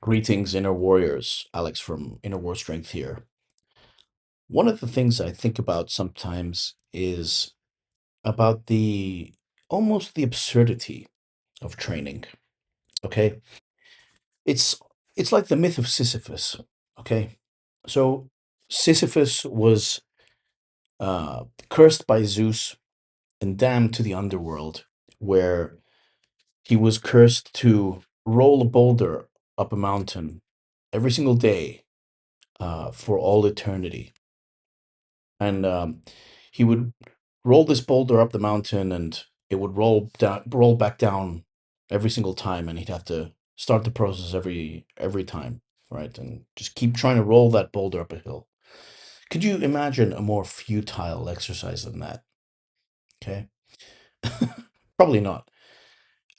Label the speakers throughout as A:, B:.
A: Greetings, Inner Warriors. Alex from Inner War Strength here. One of the things I think about sometimes is about the almost the absurdity of training. Okay. It's it's like the myth of Sisyphus. Okay. So Sisyphus was cursed by Zeus and damned to the underworld, where he was cursed to roll a boulder up a mountain every single day for all eternity. And he would roll this boulder up the mountain, and it would roll back down every single time, and he'd have to start the process every time, right? And just keep trying to roll that boulder up a hill. Could you imagine a more futile exercise than that? Okay, probably not.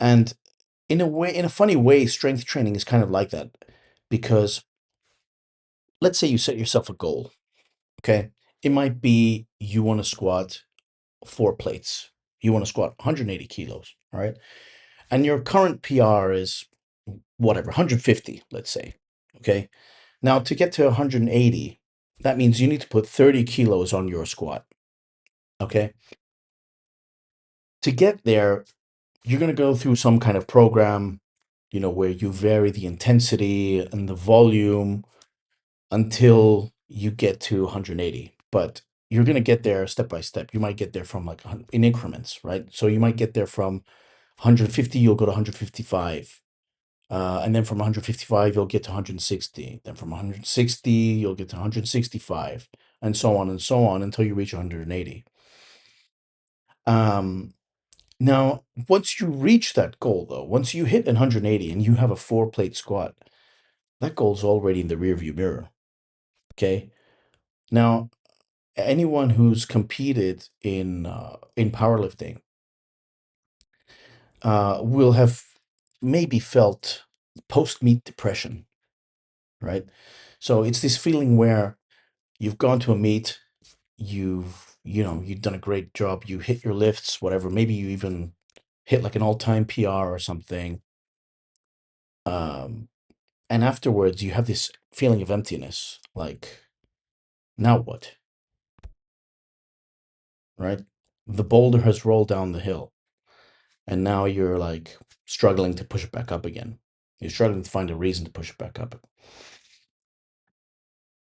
A: And in a way, in a funny way, strength training is kind of like that, because let's say you set yourself a goal. Okay, it might be you want to squat 4 plates. You want to squat 180 kilos, all right? And your current PR is whatever, 150, let's say. Okay. Now, to get to 180, that means you need to put 30 kilos on your squat. Okay. To get there, you're going to go through some kind of program, where you vary the intensity and the volume until you get to 180. But you're going to get there step by step. You might get there from like in increments, right? So you might get there from 150, you'll go to 155. And then from 155, you'll get to 160. Then from 160, you'll get to 165, and so on until you reach 180. Um, Now, once you reach that goal, though, once you hit 180 and you have a 4 plate squat, that goal's already in the rearview mirror. Okay. Now, anyone who's competed in powerlifting will have maybe felt post-meet depression, right? So it's this feeling where you've gone to a meet, you've done a great job, you hit your lifts, whatever, maybe you even hit like an all-time PR or something. Um, and afterwards you have this feeling of emptiness, like, now what, right? The boulder has rolled down the hill, and now you're like struggling to push it back up again. You're struggling to find a reason to push it back up.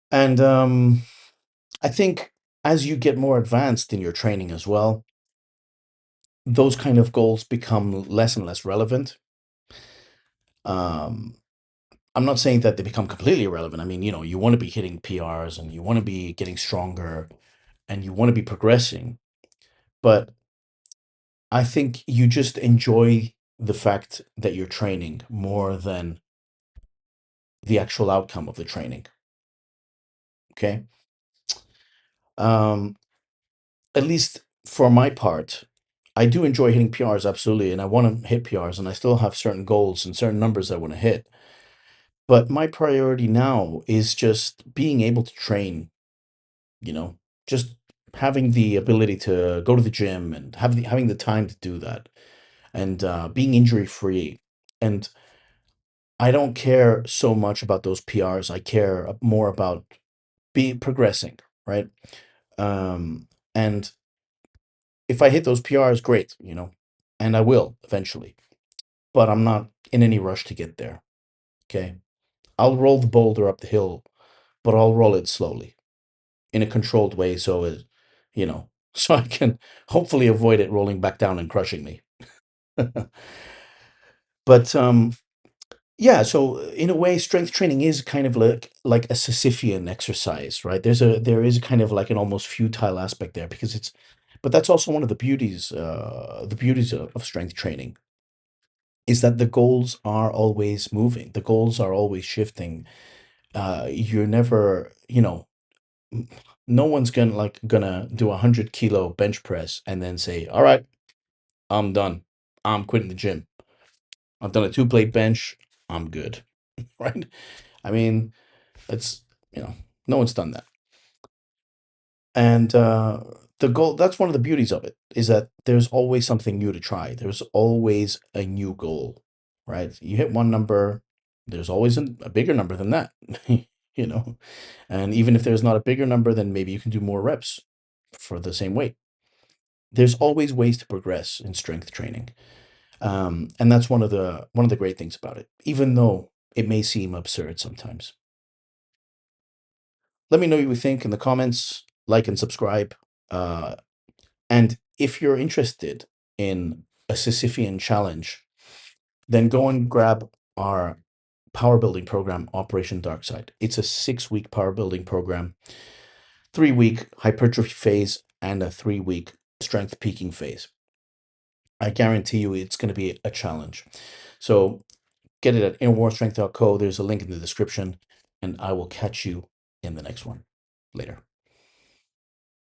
A: And I think as you get more advanced in your training as well, those kind of goals become less and less relevant. Um, I'm not saying that they become completely irrelevant. I mean, you want to be hitting PRs and you want to be getting stronger and you want to be progressing. But I think you just enjoy the fact that you're training more than the actual outcome of the training. Okay. Um, at least for my part, I do enjoy hitting PRs, absolutely. And I want to hit PRs, and I still have certain goals and certain numbers I want to hit. But my priority now is just being able to train, just having the ability to go to the gym and having the time to do that, and being injury free. And I don't care so much about those PRs. I care more about be progressing, right? And if I hit those PRs, great, and I will eventually. But I'm not in any rush to get there. Okay, I'll roll the boulder up the hill, but I'll roll it slowly, in a controlled way, so I can hopefully avoid it rolling back down and crushing me. But yeah, so in a way, strength training is kind of like a Sisyphean exercise, right? There is kind of like an almost futile aspect there, because but that's also one of the beauties of strength training, is that the goals are always moving, the goals are always shifting. You're never, no one's gonna do 100 kilo bench press and then say, all right, I'm done, I'm quitting the gym, I've done a 2 plate bench, I'm good. Right? I mean, it's, no one's done that. And the goal, that's one of the beauties of it, is that there's always something new to try, there's always a new goal, right? You hit one number, there's always a bigger number than that, you know. And even if there's not a bigger number, then maybe you can do more reps for the same weight. There's always ways to progress in strength training. And that's one of the great things about it, even though it may seem absurd sometimes. Let me know what you think in the comments, like and subscribe. And if you're interested in a Sisyphean challenge, then go and grab our power building program, Operation Darkside. It's a 6-week power building program, 3-week hypertrophy phase, and a 3-week strength peaking phase. I guarantee you it's going to be a challenge. So get it at innerwarstrength.co. There's a link in the description, and I will catch you in the next one. Later.